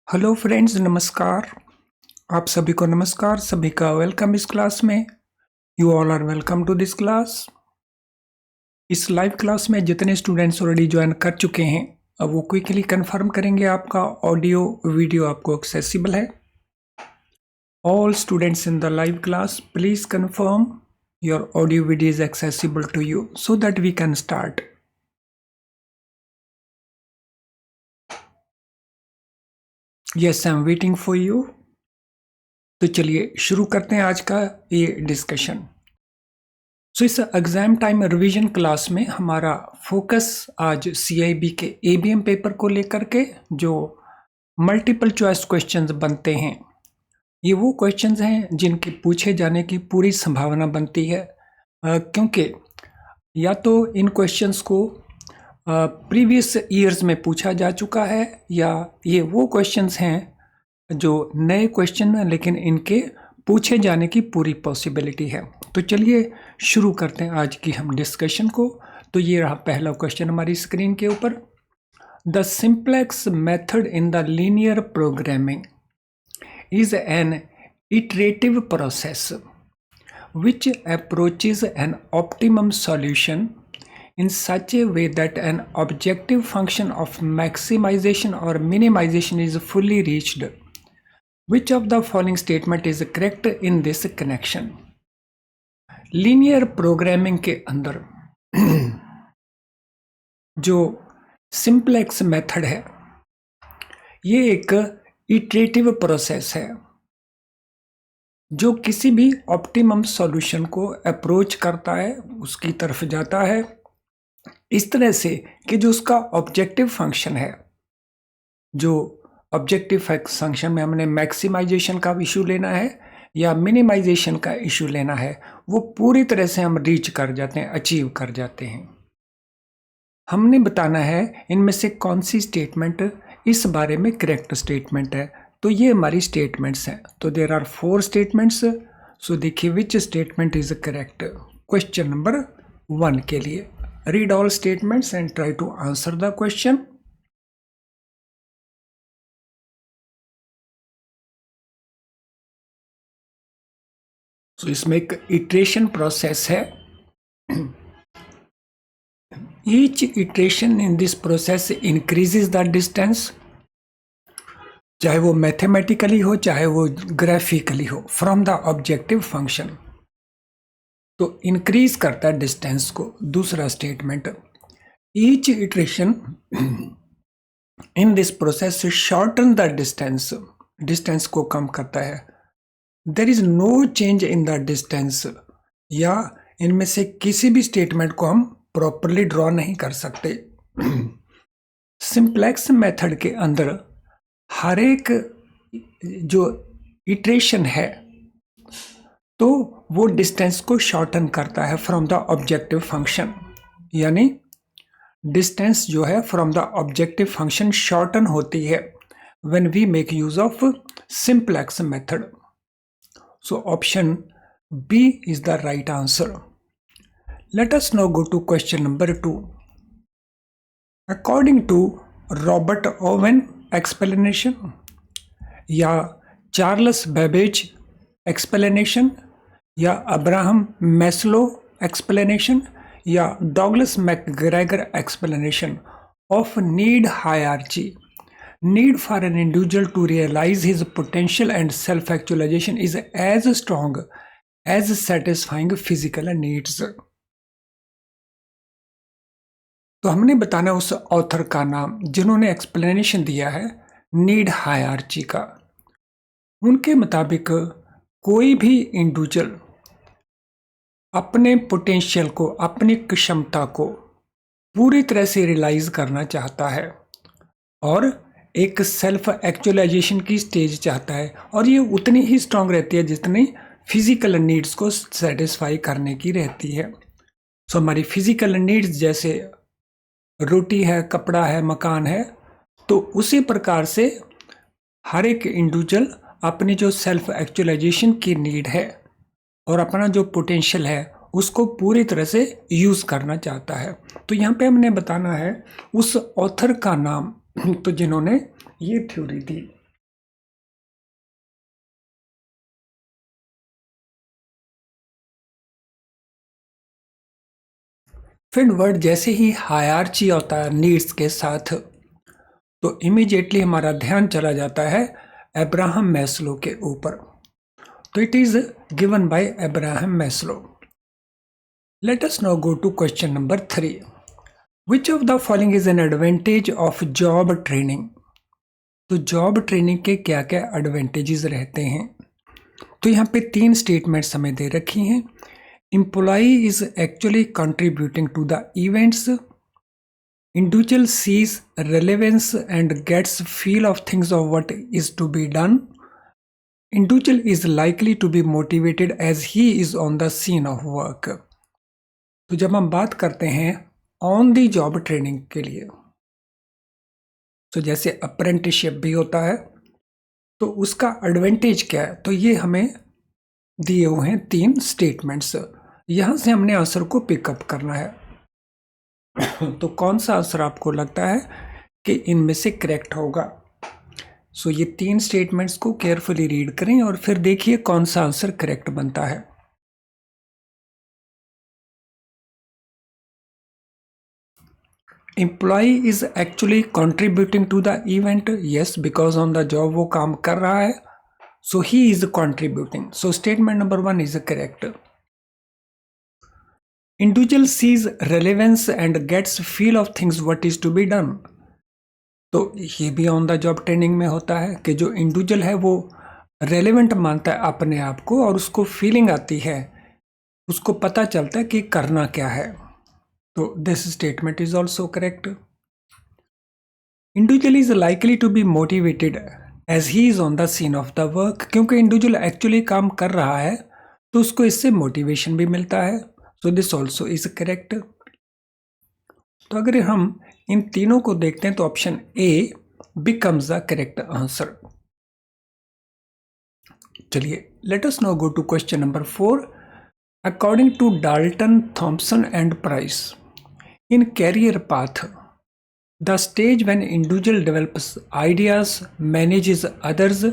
Hello friends, नमस्कार। आप सभी को नमस्कार, सभी का वेलकम इस क्लास में। You all are welcome to this class. इस लाइव क्लास में जितने स्टूडेंट्स ऑलरेडी ज्वाइन कर चुके हैं, अब वो क्विकली कंफर्म करेंगे आपका ऑडियो वीडियो आपको एक्सेसिबल है। All students in the live class, please confirm your audio video is accessible to you so that we can start. Yes, I am waiting for you. तो चलिए शुरू करते हैं आज का ये डिस्कशन। इस एग्जाम टाइम रिवीजन क्लास में हमारा फोकस आज CIB के ABM पेपर को लेकर के जो मल्टीपल चॉइस क्वेश्चंस बनते हैं, ये वो क्वेश्चंस हैं जिनके पूछे जाने की पूरी संभावना बनती है, क्योंकि या तो इन क्वेश्चंस को प्रीवियस ईयर्स में पूछा जा चुका है, या ये वो क्वेश्चंस हैं जो नए क्वेश्चन हैं लेकिन इनके पूछे जाने की पूरी पॉसिबिलिटी है। तो चलिए शुरू करते हैं आज की हम डिस्कशन को। तो ये रहा पहला क्वेश्चन हमारी स्क्रीन के ऊपर। The simplex method in the linear programming is an iterative process which approaches an optimum solution in such a way that an objective function of maximization or minimization is fully reached. Which of the following statement is correct in this connection? Linear programming के अंदर जो simplex method है, ये एक iterative process है जो किसी भी ऑप्टिमम सॉल्यूशन को अप्रोच करता है, उसकी तरफ जाता है इस तरह से कि जो उसका ऑब्जेक्टिव फंक्शन है, जो ऑब्जेक्टिव फंक्शन में हमने मैक्सिमाइजेशन का इशू लेना है या मिनिमाइजेशन का इशू लेना है, वो पूरी तरह से हम रीच कर जाते हैं, अचीव कर जाते हैं। हमने बताना है इनमें से कौन सी स्टेटमेंट इस बारे में करेक्ट स्टेटमेंट है। तो ये हमारी स्टेटमेंट्स हैं। तो देयर आर 4 स्टेटमेंट्स। सो देखिए which statement is correct. Question number 1 के लिए read all statements and try to answer the question. तो इसमें एक इटरेशन प्रोसेस है। Each iteration in this process increases the distance, चाहे वो मैथमेटिकली हो चाहे वो ग्राफिकली हो, फ्रॉम द ऑब्जेक्टिव फंक्शन। तो इंक्रीज करता है डिस्टेंस को। दूसरा statement, each iteration in this process shorten the distance, distance को कम करता है। There is no change in the distance, या इनमें से किसी भी स्टेटमेंट को हम प्रॉपरली ड्रॉ नहीं कर सकते। सिंप्लेक्स मेथड के अंदर हर एक जो इटरेशन है तो वो डिस्टेंस को शॉर्टन करता है फ्रॉम द ऑब्जेक्टिव फंक्शन, यानी डिस्टेंस जो है from the objective function shorten होती है when we make use of simplex method. So option B is the right answer. Let us now go to question number 2। According to Robert Owen explanation, या Charles Babbage explanation, या Abraham Maslow explanation, या Douglas McGregor explanation of need hierarchy, need for an individual to realise his potential and self actualization is as strong as satisfying physical needs. तो हमने बताना उस author का नाम जिन्होंने explanation दिया है नीड हायरार्ची का। उनके मुताबिक कोई भी इंडिविजुअल अपने पोटेंशियल को, अपनी क्षमता को पूरी तरह से रियलाइज करना चाहता है और एक सेल्फ एक्चुअलाइजेशन की स्टेज चाहता है, और ये उतनी ही स्ट्रांग रहती है जितनी फिजिकल नीड्स को सेटिस्फाई करने की रहती है। सो हमारी फिजिकल नीड्स जैसे रोटी है, कपड़ा है, मकान है, तो उसी प्रकार से हर एक इंडिविजुअल अपनी जो सेल्फ एक्चुअलाइजेशन की नीड है और अपना जो पोटेंशियल है उसको पूरी तरह से यूज़ करना चाहता है। तो यहाँ पे हमने बताना है उस ऑथर का नाम, तो जिन्होंने ये थ्योरी दी। फिर वर्ड जैसे ही हायरार्ची होता है नीड्स के साथ, तो इमीडिएटली हमारा ध्यान चला जाता है अब्राहम मैस्लो के ऊपर। तो it is given by Abraham Maslow. Let us now go to question number 3। Which of the following is an advantage of job training? तो जॉब ट्रेनिंग के क्या क्या एडवांटेजेस रहते हैं? तो यहाँ पे 3 स्टेटमेंट्स हमें दे रखी हैं। Employee is actually contributing to the events, individual sees relevance and gets feel of things of what is to be done, individual is likely to be motivated as he is on the scene of work। तो जब हम बात करते हैं on the job training के लिए, तो जैसे अप्रेंटिसशिप भी होता है, तो उसका एडवांटेज क्या है? तो ये हमें दिए हुए हैं 3 स्टेटमेंट्स। यहां से हमने आंसर को पिकअप करना है। तो कौन सा आंसर आपको लगता है कि इनमें से करेक्ट होगा? सो ये 3 स्टेटमेंट्स को केयरफुली रीड करें और फिर देखिए कौन सा आंसर करेक्ट बनता है। Employee is actually contributing to the event, yes, because on the job वो काम कर रहा है, so he is contributing. So statement number 1 is correct. Individual sees relevance and gets feel of things what is to be done. तो ये भी on the job training में होता है कि जो इंडिविजुअल है वो रेलेवेंट मानता है अपने आप को और उसको फीलिंग आती है, उसको पता चलता है कि करना क्या है। तो this statement is also correct. Individual is likely to be motivated as he is on the scene of the work, क्योंकि इंडिविजुअल एक्चुअली काम कर रहा है तो उसको इससे मोटिवेशन भी मिलता है। So this also is correct. तो अगर हम इन तीनों को देखते हैं तो option A becomes the correct answer. चलिए let us now go to question number 4। According to Dalton, Thompson and Price, in career path, the stage when individual develops ideas, manages others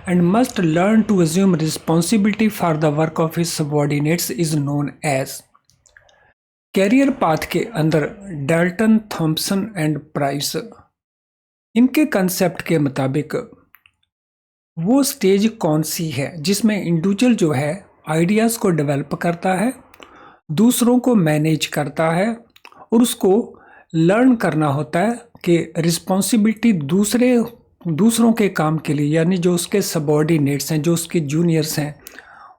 and must learn to assume responsibility for the work of his subordinates is known as। Career path के अंदर Dalton, Thompson and Price, इनके concept के मुताबिक वो stage कौन सी है जिसमें individual जो है आइडियाज़ को डेवलप करता है, दूसरों को मैनेज करता है और उसको लर्न करना होता है कि रिस्पॉन्सिबिलिटी दूसरों के काम के लिए, यानी जो उसके सबऑर्डिनेट्स हैं, जो उसके जूनियर्स हैं,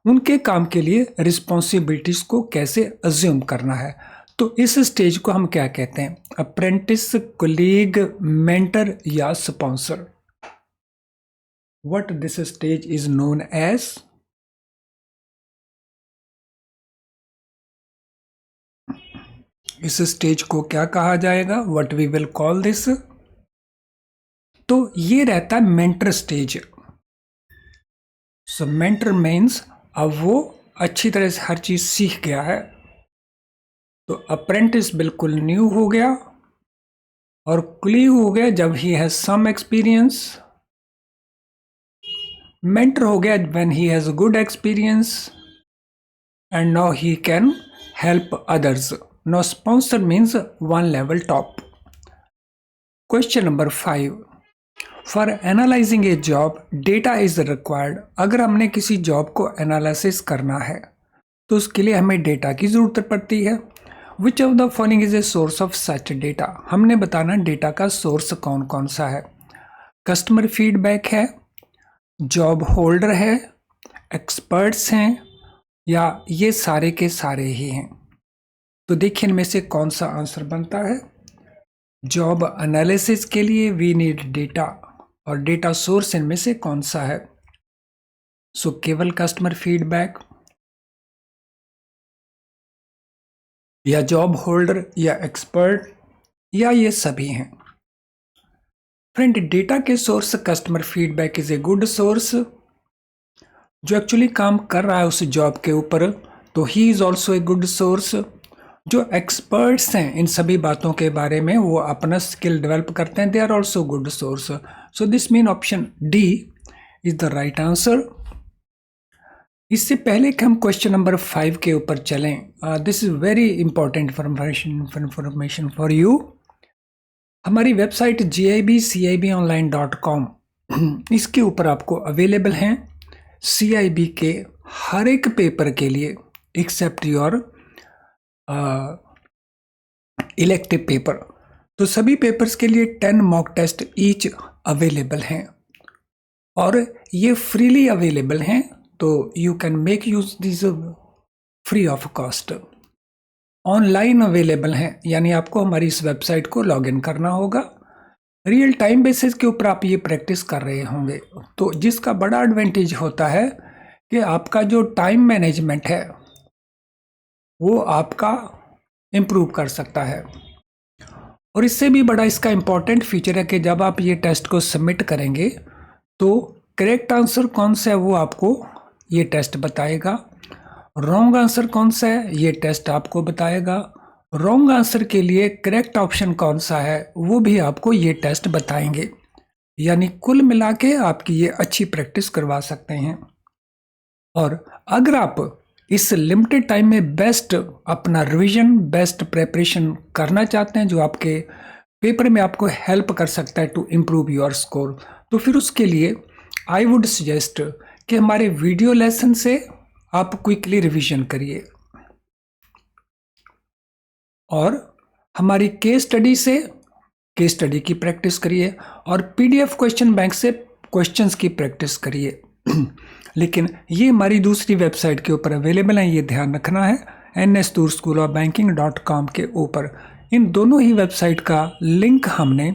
उनके काम के लिए रिस्पॉन्सिबिलिटीज़ को कैसे अज्यूम करना है। तो इस स्टेज को हम क्या कहते हैं? अप्रेंटिस, कोलीग, मेंटर या sponsor. What this stage is known as? इस स्टेज को क्या कहा जाएगा? What we will call this? तो ये रहता है mentor stage. So mentor means अब वो अच्छी तरह से हर चीज सीख गया है। तो अप्रेंटिस बिल्कुल न्यू हो गया और क्ली हो गया जब he has some experience. Mentor हो गया when he has good experience and now he can help others. Now sponsor means 1 level top. Question number 5। For analyzing a job data is required. अगर हमने किसी जॉब को analysis करना है तो उसके लिए हमें डेटा की ज़रूरत पड़ती है। विच of the following is a source of such data? हमने बताना डेटा का सोर्स कौन कौन सा है। कस्टमर फीडबैक है, जॉब होल्डर है, एक्सपर्ट्स हैं, या ये सारे के सारे ही हैं। तो देखिए इनमें से कौन सा आंसर बनता है। जॉब एनालिसिस के लिए वी नीड डेटा और डेटा सोर्स इनमें से कौन सा है? सो केवल कस्टमर फीडबैक या जॉब होल्डर या एक्सपर्ट या ये सभी हैं। फ्रेंड, डेटा के source customer feedback is a good source. जो एक्चुअली काम कर रहा है उस जॉब के ऊपर, तो he is also a good source. जो एक्सपर्ट्स हैं इन सभी बातों के बारे में, वो अपना स्किल डेवलप करते हैं, they are also good source. So this mean option D is the right answer. इससे पहले कि हम क्वेश्चन नंबर 5 के ऊपर चलें, this is very important information for you. हमारी वेबसाइट gibcibonline.com इसके ऊपर आपको अवेलेबल हैं CIB के हर एक पेपर के लिए एक्सेप्ट योर इलेक्टिव पेपर। तो सभी पेपर्स के लिए 10 मॉक टेस्ट ईच अवेलेबल हैं और ये फ्रीली अवेलेबल हैं, तो you can make use this free of cost. Online available हैं, यानी आपको हमारी इस वेबसाइट को लॉगिन करना होगा। रियल टाइम बेसिस के ऊपर आप ये प्रैक्टिस कर रहे होंगे, तो जिसका बड़ा एडवांटेज होता है कि आपका जो टाइम मैनेजमेंट है वो आपका इम्प्रूव कर सकता है। और इससे भी बड़ा इसका इम्पॉर्टेंट फीचर है कि जब आप ये टेस्ट को सबमिट करेंगे तो करेक्ट आंसर कौन सा है वो आपको ये टेस्ट बताएगा, रॉन्ग आंसर कौन सा है ये टेस्ट आपको बताएगा, रॉन्ग आंसर के लिए करेक्ट ऑप्शन कौन सा है वो भी आपको ये टेस्ट बताएंगे। यानी कुल मिला के आपकी ये अच्छी प्रैक्टिस करवा सकते हैं। और अगर आप इस लिमिटेड टाइम में बेस्ट अपना रिवीजन, बेस्ट प्रेपरेशन करना चाहते हैं जो आपके पेपर में आपको हेल्प कर सकता है टू इम्प्रूव योर स्कोर, तो फिर उसके लिए आई वुड सजेस्ट कि हमारे वीडियो लेसन से आप क्विकली रिवीजन करिए और हमारी केस स्टडी से केस स्टडी की प्रैक्टिस करिए और PDF क्वेश्चन बैंक से क्वेश्चंस की प्रैक्टिस करिए। लेकिन ये हमारी दूसरी वेबसाइट के ऊपर अवेलेबल है, ये ध्यान रखना है, nstorschoolofbanking.com के ऊपर। इन दोनों ही वेबसाइट का लिंक हमने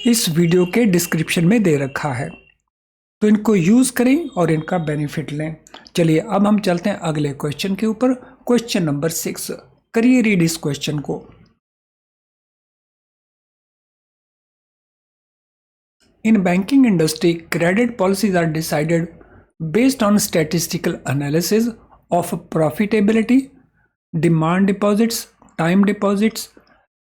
इस वीडियो के डिस्क्रिप्शन में दे रखा है, तो इनको यूज़ करें और इनका बेनिफिट लें। चलिए अब हम चलते हैं अगले क्वेश्चन के ऊपर। क्वेश्चन नंबर 6, करिए रीड इस क्वेश्चन को। In banking industry credit policies are decided based on statistical analysis of profitability, demand deposits, time deposits,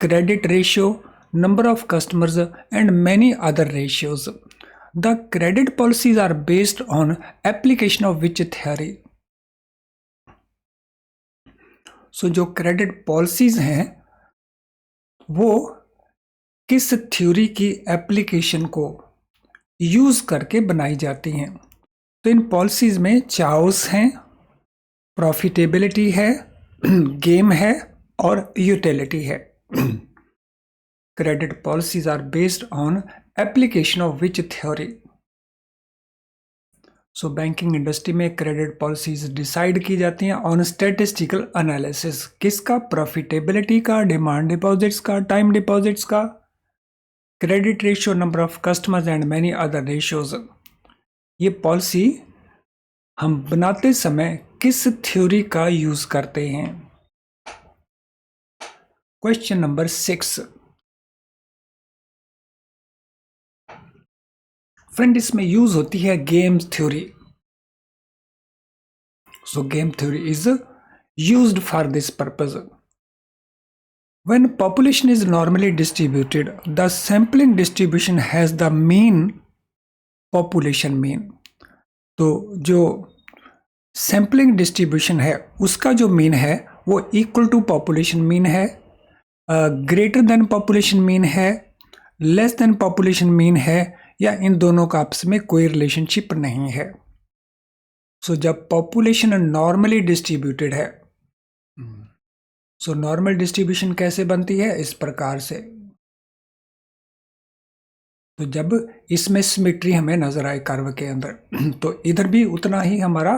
credit ratio, number of customers, and many other ratios. The credit policies are based on application of which theory? So जो credit policies हैं वो किस theory की application को use करके बनाई जाती हैं? तो इन पॉलिसीज में चाउस हैं, प्रॉफिटेबिलिटी है, गेम है और यूटिलिटी है। Credit policies are based on application of which theory? So banking industry में क्रेडिट पॉलिसीज डिसाइड की जाती हैं ऑन स्टैटिस्टिकल एनालिसिस। किसका? प्रॉफिटेबिलिटी का, डिमांड डिपॉजिट्स का, टाइम डिपॉजिट्स का, credit ratio, number of customers and many other ratios. ये policy हम बनाते समय किस थ्योरी का यूज करते हैं? क्वेश्चन नंबर 6, फ्रेंड इसमें यूज होती है game theory. So game theory is used for this purpose. When population is normally distributed, the sampling distribution has the mean population mean। तो जो सैम्पलिंग डिस्ट्रीब्यूशन है उसका जो मीन है वो इक्वल टू पॉपुलेशन मीन है, ग्रेटर देन पॉपुलेशन मीन है, less than population mean है, या इन दोनों का आपस में कोई रिलेशनशिप नहीं है। सो जब पॉपुलेशन नॉर्मली डिस्ट्रीब्यूटेड है, सो नॉर्मल डिस्ट्रीब्यूशन कैसे बनती है? इस प्रकार से। तो जब इसमें सिमेट्री हमें नजर आए कर्व के अंदर, तो इधर भी उतना ही हमारा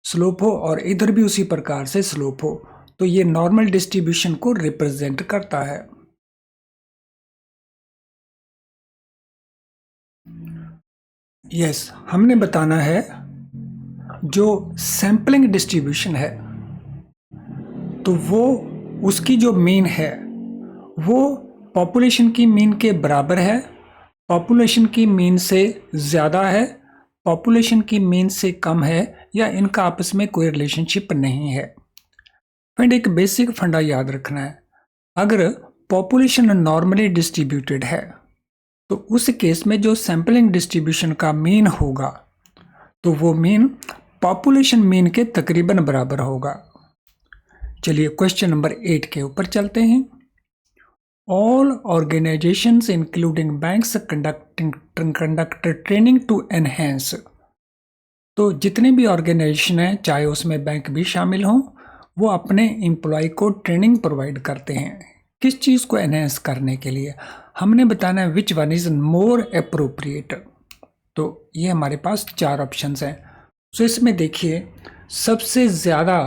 स्लोप हो और इधर भी उसी प्रकार से स्लोप हो, तो ये नॉर्मल डिस्ट्रीब्यूशन को रिप्रेजेंट करता है। यस, हमने बताना है जो सैम्पलिंग डिस्ट्रीब्यूशन है तो वो उसकी जो मीन है वो पॉपुलेशन की मीन के बराबर है, पॉपुलेशन की मीन से ज़्यादा है, पॉपुलेशन की मीन से कम है, या इनका आपस में कोई रिलेशनशिप नहीं है। फ्रेंड एक बेसिक फंडा याद रखना है, अगर पॉपुलेशन नॉर्मली डिस्ट्रीब्यूटेड है तो उस केस में जो सैम्पलिंग डिस्ट्रीब्यूशन का मीन होगा तो वो मीन पॉपुलेशन मीन के तकरीबन बराबर होगा। चलिए क्वेश्चन नंबर 8 के ऊपर चलते हैं। All organizations including banks conduct training to enhance. तो जितने भी ऑर्गेनाइजेशन हैं, चाहे उसमें बैंक भी शामिल हों, वो अपने एम्प्लॉय को ट्रेनिंग प्रोवाइड करते हैं किस चीज़ को एनहेंस करने के लिए। हमने बताना है which one is more appropriate. तो ये हमारे पास 4 ऑप्शंस हैं। तो इसमें देखिए सबसे ज़्यादा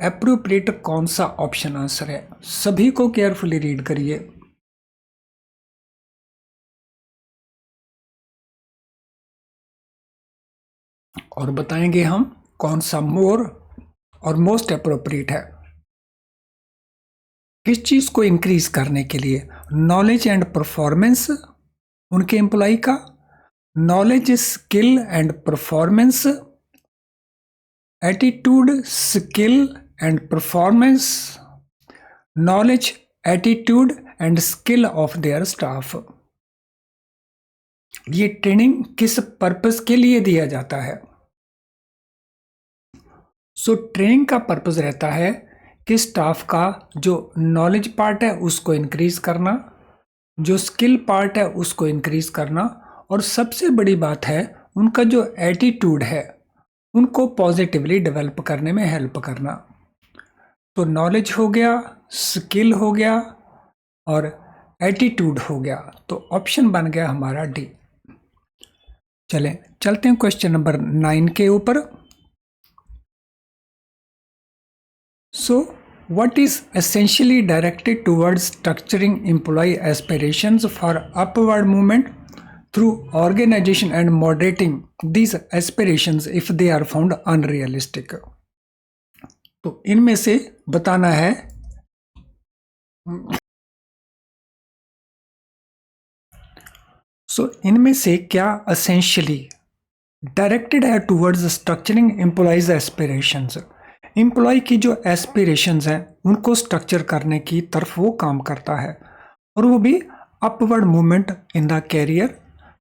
अप्रोप्रिएट कौन सा ऑप्शन आंसर है। सभी को केयरफुली रीड करिए। और बताएंगे हम कौन सा मोर और मोस्ट अप्रोप्रिएट है किस चीज को इंक्रीज करने के लिए। नॉलेज एंड परफॉर्मेंस उनके एम्प्लॉय का, knowledge skill and performance, attitude skill and performance, knowledge attitude and skill of their staff. ये ट्रेनिंग किस पर्पस के लिए दिया जाता है। सो ट्रेनिंग का पर्पस रहता है कि स्टाफ का जो नॉलेज पार्ट है उसको इंक्रीज करना, जो स्किल पार्ट है उसको इंक्रीज करना, और सबसे बड़ी बात है उनका जो एटीट्यूड है उनको पॉजिटिवली डेवलप करने में हेल्प करना। तो नॉलेज हो गया, स्किल हो गया और एटीट्यूड हो गया। तो ऑप्शन बन गया हमारा डी। चलें चलते हैं क्वेश्चन नंबर 9 के ऊपर। So, what is essentially directed towards structuring employee aspirations for upward movement through organization and moderating these aspirations if they are found unrealistic? तो इनमें से बताना है इनमें से क्या essentially डायरेक्टेड है towards structuring employees aspirations. Employee की जो एस्पिरेशंस हैं उनको स्ट्रक्चर करने की तरफ वो काम करता है, और वो भी upward movement in the career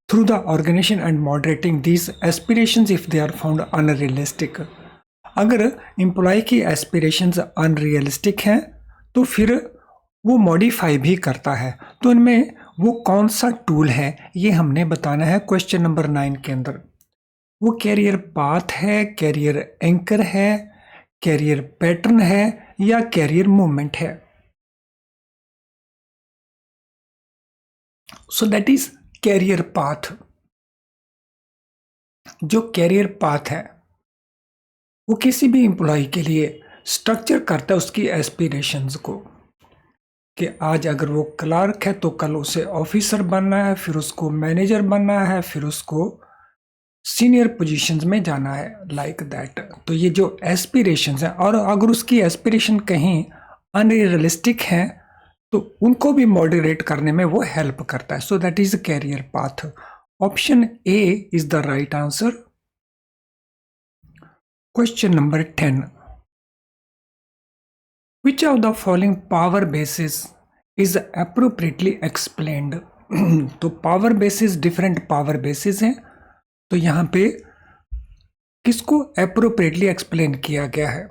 through the organization and moderating these aspirations if they are found unrealistic. अगर एम्प्लॉय की एस्पिरेशंस अनरियलिस्टिक हैं तो फिर वो मॉडिफाई भी करता है। तो इनमें वो कौन सा टूल है ये हमने बताना है क्वेश्चन नंबर 9 के अंदर। वो कैरियर पाथ है, कैरियर एंकर है, कैरियर पैटर्न है या कैरियर मूवमेंट है। So that is career path. जो कैरियर पाथ है वो किसी भी एम्प्लॉय के लिए स्ट्रक्चर करता है उसकी एस्पिरेशंस को, कि आज अगर वो क्लार्क है तो कल उसे ऑफिसर बनना है, फिर उसको मैनेजर बनना है, फिर उसको सीनियर पोजीशंस में जाना है, लाइक दैट। तो ये जो एस्पिरेशंस हैं, और अगर उसकी एस्पिरेशन कहीं अनरियलिस्टिक हैं तो उनको भी मॉडरेट करने में वो हेल्प करता है। So that is career path. Option A is the right answer. Question number 10। Which of the following power basis is appropriately explained. तो power basis, different power basis हैं, तो यहाँ पे किसको अप्रोप्रिएटली एक्सप्लेन किया गया है।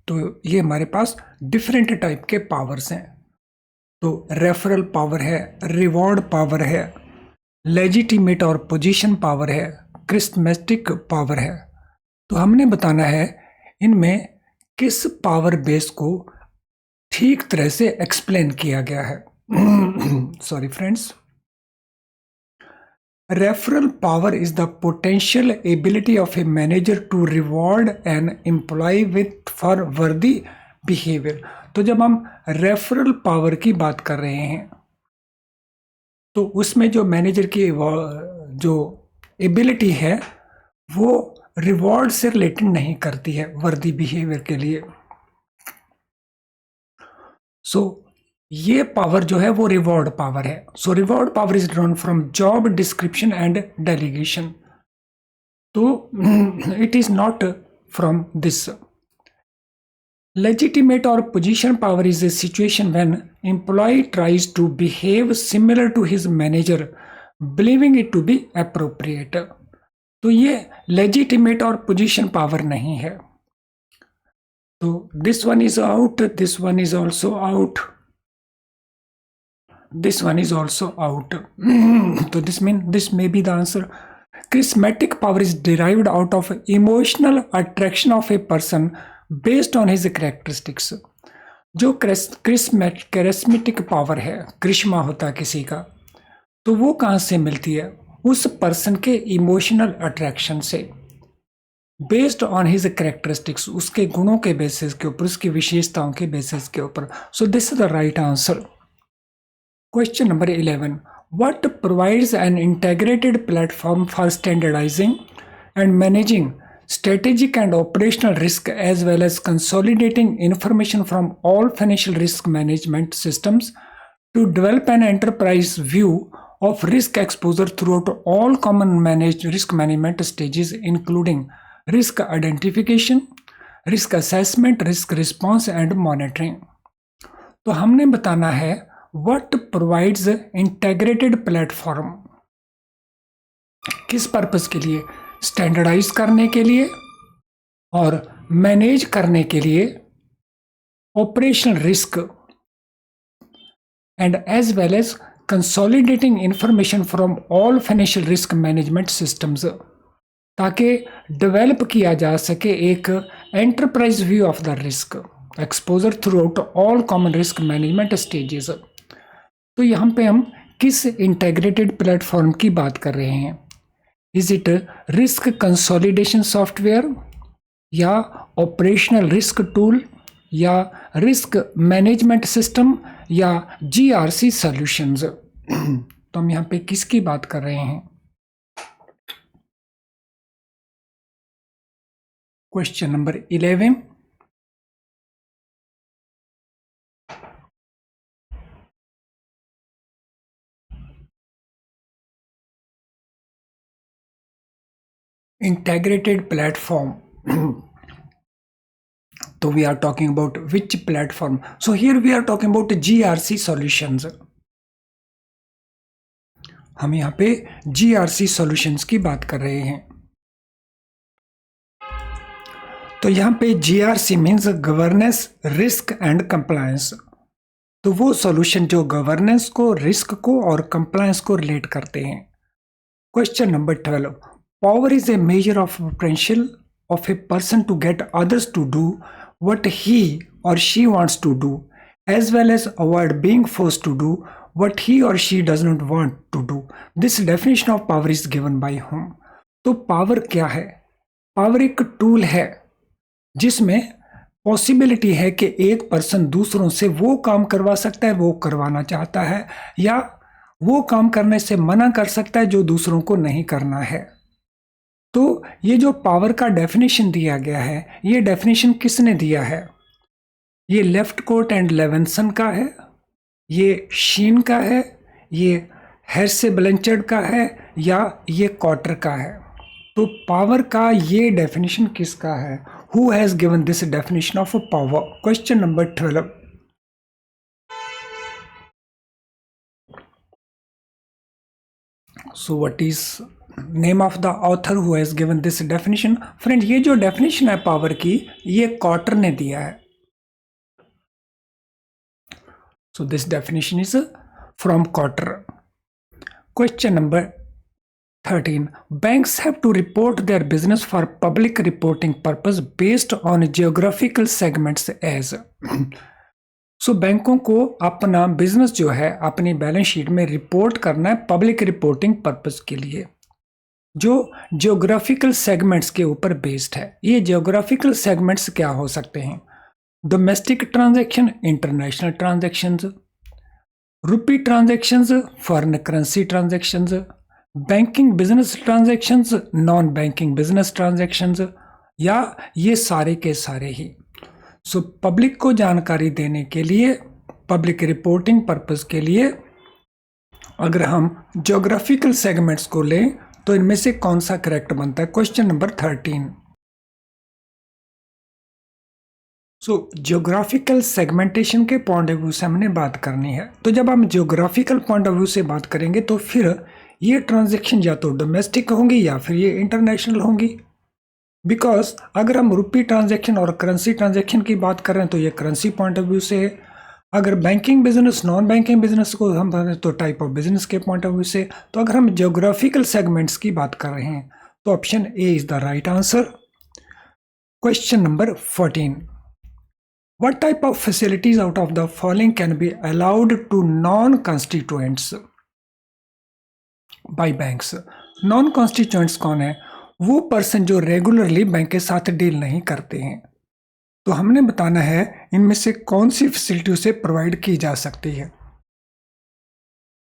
तो ये हमारे पास डिफरेंट टाइप के पावर्स हैं। तो रेफरल पावर है, रिवॉर्ड पावर है, लेजिटिमेट और पोजीशन पावर है, क्रिस्मेटिक पावर है। तो हमने बताना है इनमें किस पावर बेस को ठीक तरह से एक्सप्लेन किया गया है। Sorry friends. Referral power is the potential ability of a manager to reward an employee with for worthy behavior। तो जब हम रेफरल पावर की बात कर रहे हैं तो उसमें जो मैनेजर की जो एबिलिटी है वो रिवॉर्ड से रिलेटेड नहीं करती है वर्दी बिहेवियर के लिए। सो ये पावर जो है वो रिवॉर्ड पावर है। So reward power is drawn from job description and delegation. तो it is not from this. Legitimate or position power is a situation when employee tries to behave similar to his manager believing it to be appropriate. तो ये legitimate or position power नहीं है। तो this one is out, this one is also out, this one is also out. So this may be the answer. Charismatic power is derived out of emotional attraction of a person based on his characteristics. जो charismatic power है, करिश्मा होता है किसी का, तो वो कहाँ से मिलती है? उस पर्सन के इमोशनल अट्रैक्शन से, बेस्ड ऑन हिज कैरेक्टरिस्टिक्स, उसके गुणों के बेसिस के ऊपर, उसकी विशेषताओं के बेसिस के ऊपर. So this is the right answer. Question number 11. What provides an integrated platform for standardizing and managing strategic and operational risk as well as consolidating information from all financial risk management systems to develop an enterprise view of risk exposure throughout all common risk management stages including risk identification, risk assessment, risk response and monitoring. तो हमने बताना है What provides integrated platform? किस purpose के लिए? Standardise करने के लिए और मैनेज करने के लिए operational risk and as well as consolidating information from all financial risk management systems, ताकि डेवलप किया जा सके एक enterprise view of the risk exposure throughout all common risk management stages. तो यहाँ पे हम किस इंटेग्रेटेड प्लेटफॉर्म की बात कर रहे हैं? Is it risk consolidation software या ऑपरेशनल रिस्क टूल या रिस्क मैनेजमेंट सिस्टम या GRC सॉल्यूशंस? तो हम यहाँ पे किसकी बात कर रहे हैं? Question number 11. Integrated platform. So we are talking about which platform? So here we are talking about GRC solutions. हम यहाँ पे GRC solutions की बात कर रहे हैं. तो यहाँ पे GRC means governance, risk and compliance. तो वो solution जो governance को, risk को और compliance को relate करते हैं. Question number 12. Power is a measure of potential of a person to get others to do what he or she wants to do, as well as avoid being forced to do what he or she does not want to do. This definition of power is given by whom? तो power क्या है? Power एक tool है जिसमें possibility है कि एक person दूसरों से वो काम करवा सकता है वो करवाना चाहता है, या वो काम करने से मना कर सकता है जो दूसरों को नहीं करना है. तो ये जो पावर का डेफिनेशन दिया गया है, ये डेफिनेशन किसने दिया है? ये लेफ्ट कोट एंड लेवेंसन का है, ये शीन का है, ये हेर्से ब्लैंचर्ड का है, या ये कॉटर का है? तो पावर का ये डेफिनेशन किसका है? Who has given this definition of power? Question number 12. So what is name of the author who has given this definition? Friend, ये जो डेफिनेशन है पावर की, ये कॉटर ने दिया है. So this definition is from Kotter. Question number 13. Banks have to report their business for public reporting purpose based on geographical segments as. सो बैंकों को अपना बिजनेस जो है अपनी बैलेंस शीट में रिपोर्ट करना है पब्लिक रिपोर्टिंग पर्पस के लिए, जो जियोग्राफिकल सेगमेंट्स के ऊपर बेस्ड है. ये जियोग्राफिकल सेगमेंट्स क्या हो सकते हैं? Domestic transaction, international transactions, rupee transactions, foreign currency transactions, banking business transactions, non banking business transactions, या ये सारे के सारे ही. सो पब्लिक को जानकारी देने के लिए, पब्लिक रिपोर्टिंग पर्पस के लिए, अगर हम ज्योग्राफिकल सेगमेंट्स को लें तो इनमें से कौन सा करेक्ट बनता है? Question number 13. सो ज्योग्राफिकल सेगमेंटेशन के पॉइंट ऑफ व्यू से हमने बात करनी है. तो जब हम ज्योग्राफिकल पॉइंट ऑफ व्यू से बात करेंगे तो फिर ये ट्रांजैक्शन या तो डोमेस्टिक होंगी या फिर ये इंटरनेशनल होंगी। बिकॉज अगर हम रुपी ट्रांजैक्शन और करेंसी ट्रांजैक्शन की बात कर रहे हैं तो ये करेंसी पॉइंट ऑफ व्यू से है। अगर banking business non banking business को हम करें तो टाइप ऑफ बिजनेस के पॉइंट ऑफ व्यू से। तो अगर हम ज्योग्राफिकल सेगमेंट्स की बात कर रहे हैं तो option A is the right answer. Question number 14, what type of facilities out of the following can be allowed to non-constituents by banks? Non constituents कौन है? वो पर्सन जो रेगुलरली बैंक के साथ डील नहीं करते हैं। तो हमने बताना है इनमें से कौन सी फैसिलिटी उसे प्रोवाइड की जा सकती है।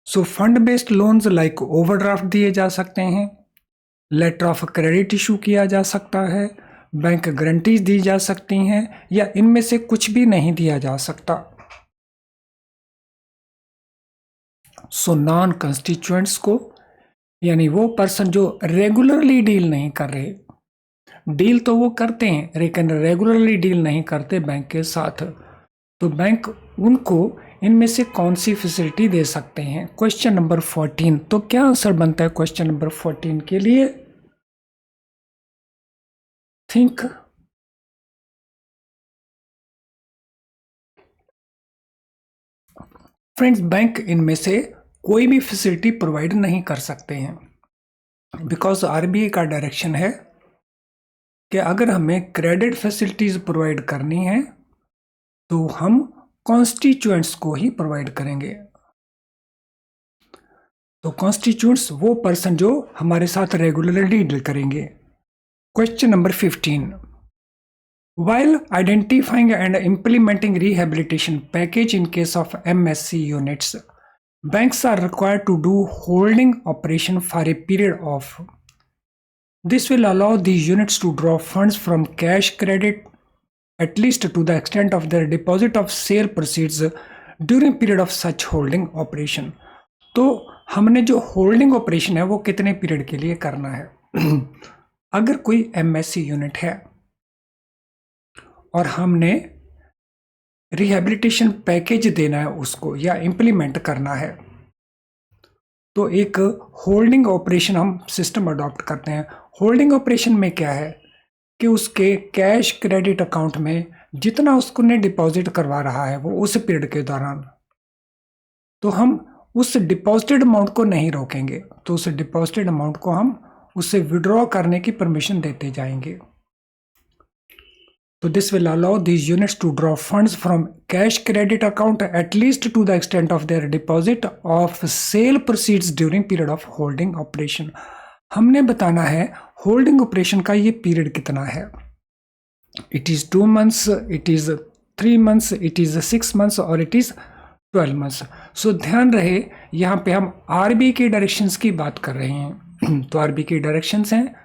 So fund based loans like overdraft दिए जा सकते हैं, लेटर ऑफ क्रेडिट इशू किया जा सकता है, बैंक गारंटीज दी जा सकती हैं, या इनमें से कुछ भी नहीं दिया जा सकता। सो नॉन कंस्टिट्यूएंट्स को, यानी वो पर्सन जो रेगुलरली डील नहीं कर रहे, डील तो वो करते हैं लेकिन रेगुलरली डील नहीं करते बैंक के साथ, तो बैंक उनको इनमें से कौन सी फैसिलिटी दे सकते हैं। क्वेश्चन नंबर 14, तो क्या आंसर बनता है क्वेश्चन नंबर 14 के लिए? थिंक। फ्रेंड्स, बैंक इनमें से कोई भी फैसिलिटी प्रोवाइड नहीं कर सकते हैं, बिकॉज आरबीआई का डायरेक्शन है कि अगर हमें क्रेडिट फैसिलिटीज प्रोवाइड करनी है तो हम कॉन्स्टिट्यूएंट्स को ही प्रोवाइड करेंगे। तो कॉन्स्टिट्यूएंट्स वो पर्सन जो हमारे साथ रेगुलरली डील करेंगे। Question number 15, while identifying and implementing rehabilitation package in case of MSC units, banks are required to do holding operation for a period of. This will allow these units to draw funds from cash credit at least to the extent of their deposit of sale proceeds during period of such holding operation. तो हमने जो holding operation है वो कितने period के लिए करना है? अगर कोई एमएससी यूनिट है और हमने रिहेबिलिटेशन पैकेज देना है उसको या इम्प्लीमेंट करना है, तो एक होल्डिंग ऑपरेशन हम सिस्टम अडॉप्ट करते हैं। होल्डिंग ऑपरेशन में क्या है कि उसके कैश क्रेडिट अकाउंट में जितना उसको ने डिपॉजिट करवा रहा है वो उस पीरियड के दौरान, तो हम उस डिपॉजिटेड अमाउंट को नहीं रोकेंगे, तो उस डिपॉजिटेड अमाउंट को हम उससे विड्रॉ करने की परमिशन देते जाएंगे। तो this will allow these units to draw funds from cash credit account at least to the extent of their deposit of sale proceeds during period of holding operation. हमने बताना है होल्डिंग ऑपरेशन का ये period कितना है। It is 2 months, it is 3 months, it is 6 months और it is 12 months। सो ध्यान रहे यहाँ पे हम आरबीआई के डायरेक्शंस की बात कर रहे हैं। तो आरबीआई के डायरेक्शंस हैं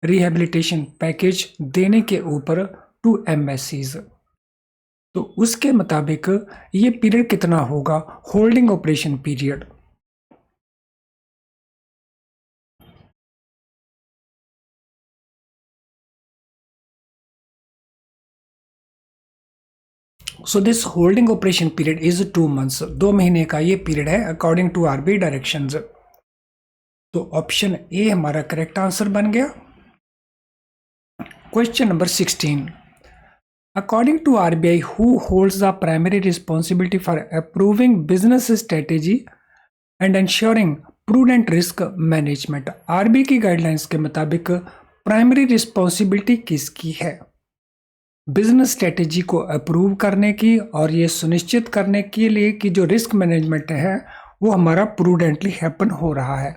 रिहेबिलिटेशन पैकेज देने के ऊपर टू एमएससीज, तो उसके मुताबिक ये पीरियड कितना होगा, holding operation period. So this holding operation period is 2 months, 2 महीने का ये पीरियड है अकॉर्डिंग टू आरबीआई डायरेक्शंस। तो ऑप्शन ए हमारा करेक्ट आंसर बन गया। Question number 16, according to RBI, who holds the primary responsibility for approving business strategy and ensuring prudent risk management? RBI की guidelines के मुताबिक प्राइमरी रिस्पॉन्सिबिलिटी किसकी है? बिजनेस स्ट्रेटेजी को अप्रूव करने की और ये सुनिश्चित करने के लिए कि जो रिस्क मैनेजमेंट है वो हमारा प्रूडेंटली हैपन हो रहा है।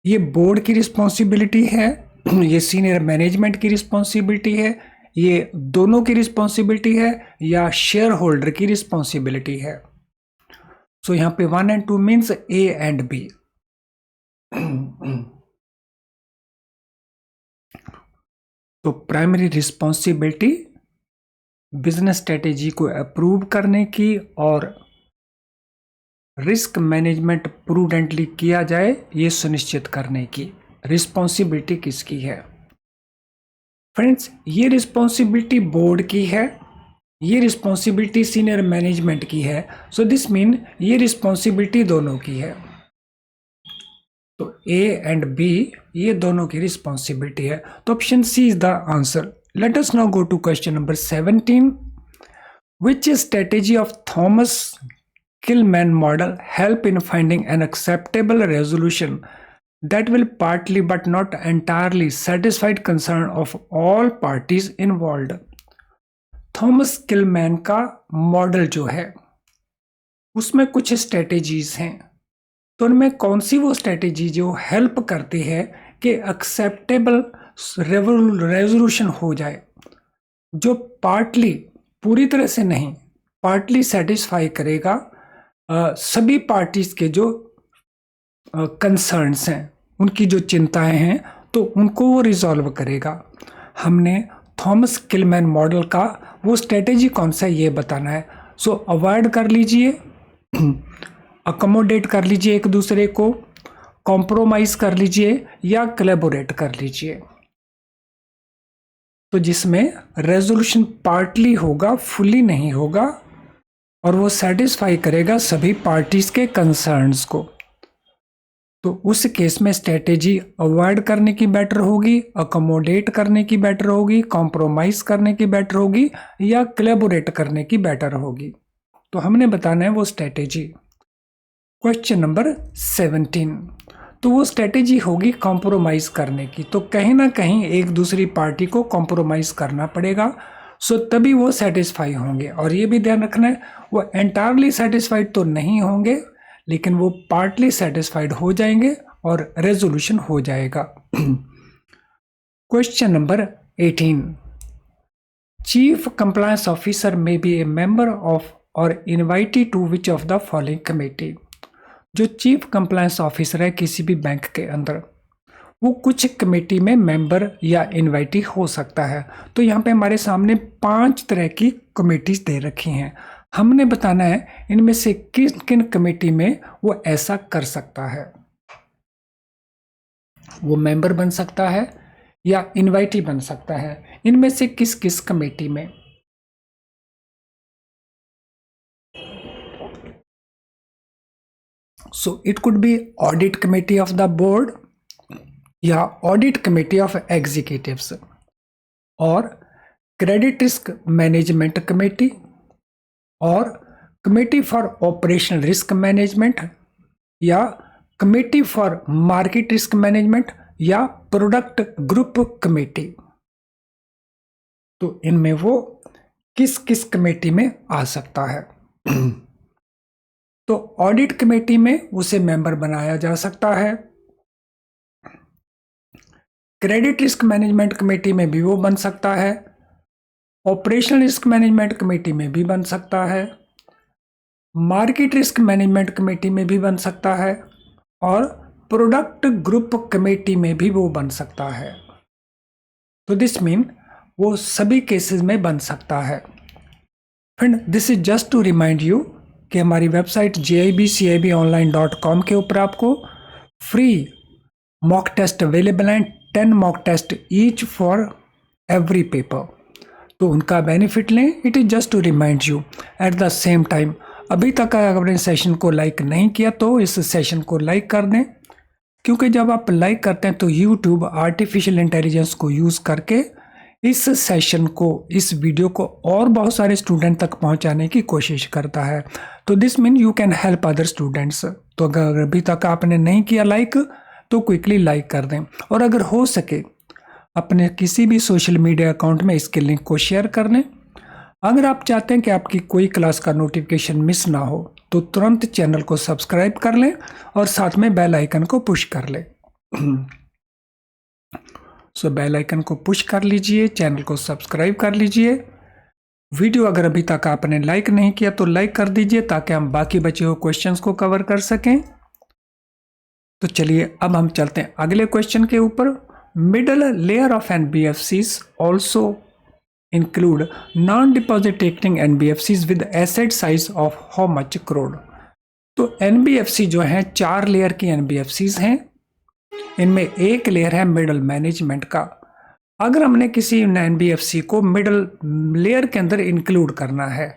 ये बोर्ड की रिस्पॉन्सिबिलिटी है, ये सीनियर मैनेजमेंट की रिस्पॉन्सिबिलिटी है, ये दोनों की रिस्पॉन्सिबिलिटी है, या शेयर होल्डर की रिस्पॉन्सिबिलिटी है? सो यहाँ पे 1 and 2 means A and B. तो प्राइमरी रिस्पॉन्सिबिलिटी बिजनेस स्ट्रेटेजी को अप्रूव करने की और रिस्क मैनेजमेंट प्रूडेंटली किया जाए ये सुनिश्चित करने की रिस्पॉन्सिबिलिटी किसकी है? फ्रेंड्स, ये रिस्पॉन्सिबिलिटी बोर्ड की है, ये रिस्पॉन्सिबिलिटी सीनियर मैनेजमेंट की है। सो दिस मीन ये रिस्पॉन्सिबिलिटी दोनों की है। तो ए एंड बी ये दोनों की रिस्पॉन्सिबिलिटी है। तो option C is the answer. Let us now go to question number 17। Which strategy of Thomas Kilmann model help in finding an acceptable resolution that will partly but not entirely satisfy concern of all parties involved? Thomas Kilmann का model जो है उसमें कुछ strategies हैं, तो उनमें कौन सी वो स्ट्रेटेजी जो हेल्प करती है कि एक्सेप्टेबल रेजोल्यूशन हो जाए, जो पार्टली, पूरी तरह से नहीं, पार्टली सेटिस्फाई करेगा सभी पार्टीज के जो कंसर्न्स हैं, उनकी जो चिंताएं हैं, तो उनको वो रिजॉल्व करेगा। हमने थॉमस किलमैन मॉडल का वो स्ट्रेटेजी कौन सा है ये बताना है। सो अवॉइड कर लीजिए, अकोमोडेट कर लीजिए एक दूसरे को, कॉम्प्रोमाइज कर लीजिए या कोलैबोरेट कर लीजिए। तो जिसमें रेजोल्यूशन पार्टली होगा, फुली नहीं होगा, और वो सेटिस्फाई करेगा सभी पार्टीज के कंसर्न्स को, तो उस केस में स्ट्रेटेजी अवॉइड करने की बेटर होगी, अकोमोडेट करने की बेटर होगी, कॉम्प्रोमाइज करने की बेटर होगी या कोलैबोरेट करने की बेटर होगी। तो हमने बताना है वो स्ट्रेटेजी। Question number 17। तो वो स्ट्रेटेजी होगी कॉम्प्रोमाइज करने की। तो कहीं ना कहीं एक दूसरी पार्टी को कॉम्प्रोमाइज करना पड़ेगा, सो तभी वो सेटिस्फाई होंगे। और ये भी ध्यान रखना है वो एंटायरली सेटिस्फाइड तो नहीं होंगे, लेकिन वो पार्टली सेटिस्फाइड हो जाएंगे और रेजोल्यूशन हो जाएगा। Question number 18। Chief compliance officer may be a member of or invitee to which of the following committee. जो चीफ कंप्लायंस ऑफिसर है किसी भी बैंक के अंदर, वो कुछ कमेटी में मेंबर या इनवाइटी हो सकता है। तो यहाँ पे हमारे सामने 5 तरह की कमेटीज दे रखी हैं। हमने बताना है इनमें से किन किन कमेटी में वो ऐसा कर सकता है, वो मेंबर बन सकता है या इनवाइटी बन सकता है, इनमें से किस किस कमेटी में। So it could be audit committee of the board या audit committee of executives, or credit risk management committee, or committee for operational risk management, या committee for market risk management, या प्रोडक्ट ग्रुप कमेटी। तो इनमें वो किस किस committee में आ सकता है। तो ऑडिट कमेटी में उसे मेंबर बनाया जा सकता है, क्रेडिट रिस्क मैनेजमेंट कमेटी में भी वो बन सकता है, ऑपरेशनल रिस्क मैनेजमेंट कमेटी में भी बन सकता है, मार्केट रिस्क मैनेजमेंट कमेटी में भी बन सकता है, और प्रोडक्ट ग्रुप कमेटी में भी वो बन सकता है। तो दिस मीन वो सभी केसेस में बन सकता है। Friend, this is just to remind you कि हमारी वेबसाइट jibcibonline.com के ऊपर आपको फ्री मॉक टेस्ट अवेलेबल हैं, 10 mock test each for every paper. तो उनका बेनिफिट लें। It is just to remind you. At the same time अभी तक अगर आपने सेशन को लाइक नहीं किया तो इस सेशन को लाइक कर दें, क्योंकि जब आप लाइक करते हैं तो यूट्यूब आर्टिफिशियल इंटेलिजेंस को यूज़ करके इस सेशन को, इस वीडियो को और बहुत सारे स्टूडेंट तक पहुंचाने की कोशिश करता है। तो this mean you can help other students. तो अगर अभी तक आपने नहीं किया लाइक तो क्विकली लाइक कर दें, और अगर हो सके अपने किसी भी सोशल मीडिया अकाउंट में इसके लिंक को शेयर कर लें। अगर आप चाहते हैं कि आपकी कोई क्लास का नोटिफिकेशन मिस ना हो तो तुरंत चैनल को सब्सक्राइब कर लें और साथ में बेल आइकन को पुश कर लें। सो बेल आइकन को पुश कर लीजिए, चैनल को सब्सक्राइब कर लीजिए। वीडियो अगर अभी तक आपने लाइक नहीं किया तो लाइक कर दीजिए ताकि हम बाकी बचे हुए क्वेश्चंस को कवर कर सकें। तो चलिए अब हम चलते हैं अगले क्वेश्चन के ऊपर। Middle layer of NBFCs also include non-deposit taking NBFCs with asset size of how much crore। तो NBFC जो हैं 4 लेयर की NBFCs हैं। इनमें एक लेयर है मिडल मैनेजमेंट का। अगर हमने किसी NBFC को मिडल लेयर के अंदर इंक्लूड करना है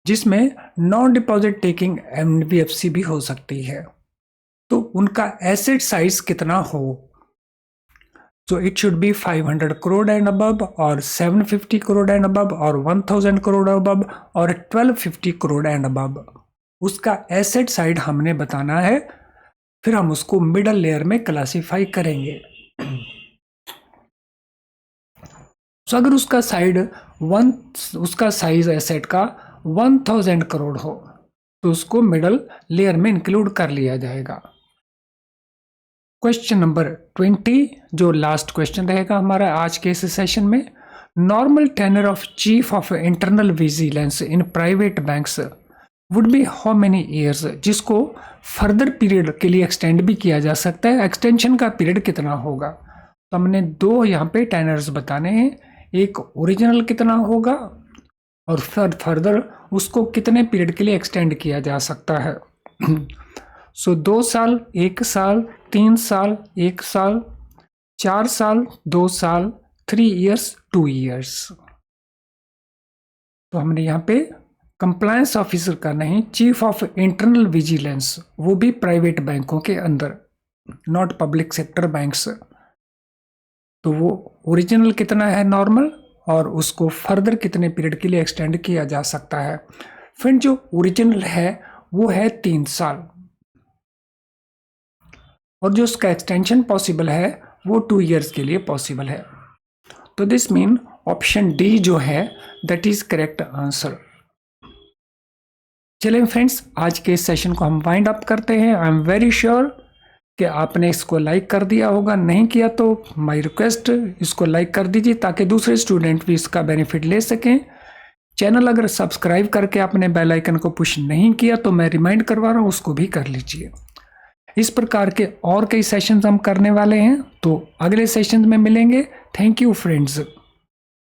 जिसमें नॉन डिपॉजिट टेकिंग NBFC भी हो सकती है, तो उनका एसेट साइज कितना हो। So it should be 500 crore and above or 750 crore and above or 1000 crore above और 1250 crore and above। उसका एसेट साइड हमने बताना है, फिर हम उसको मिडल लेयर में क्लासिफाई करेंगे। तो अगर उसका साइज एसेट का 1000 करोड़ हो तो उसको मिडल लेयर में इंक्लूड कर लिया जाएगा। क्वेश्चन नंबर 20 जो लास्ट क्वेश्चन रहेगा हमारा आज के इस सेशन में, normal tenure of chief of internal vigilance in private banks would be how many years, जिसको फर्दर पीरियड के लिए एक्सटेंड भी किया जा सकता है, एक्सटेंशन का पीरियड कितना होगा। तो हमने दो यहाँ पे टेन्योर्स बताने हैं, एक ओरिजिनल कितना होगा और फर्दर उसको कितने पीरियड के लिए एक्सटेंड किया जा सकता है। सो 2 साल, 1 साल, 3 साल, 1 साल, 4 साल, 2 साल, 3 इयर्स, 2 इयर्स। तो हमने यहाँ पे कंप्लायंस ऑफिसर का नहीं, चीफ ऑफ इंटरनल विजिलेंस, वो भी प्राइवेट बैंकों के अंदर, नॉट पब्लिक सेक्टर बैंक्स। तो वो ओरिजिनल कितना है नॉर्मल और उसको फर्दर कितने पीरियड के लिए एक्सटेंड किया जा सकता है। फिर जो ओरिजिनल है वो है 3 साल और जो उसका एक्सटेंशन पॉसिबल है वो 2 इयर्स के लिए पॉसिबल है। तो दिस मीन ऑप्शन डी जो है दैट इज करेक्ट आंसर। चलिए फ्रेंड्स, आज के इस सेशन को हम वाइंड अप करते हैं। आई एम वेरी श्योर कि आपने इसको लाइक कर दिया होगा, नहीं किया तो माय रिक्वेस्ट इसको लाइक कर दीजिए ताकि दूसरे स्टूडेंट भी इसका बेनिफिट ले सकें। चैनल अगर सब्सक्राइब करके आपने बेल आइकन को पुश नहीं किया तो मैं रिमाइंड करवा रहा हूँ, उसको भी कर लीजिए। इस प्रकार के और कई सेशंस हम करने वाले हैं, तो अगले सेशन में मिलेंगे। Thank you friends.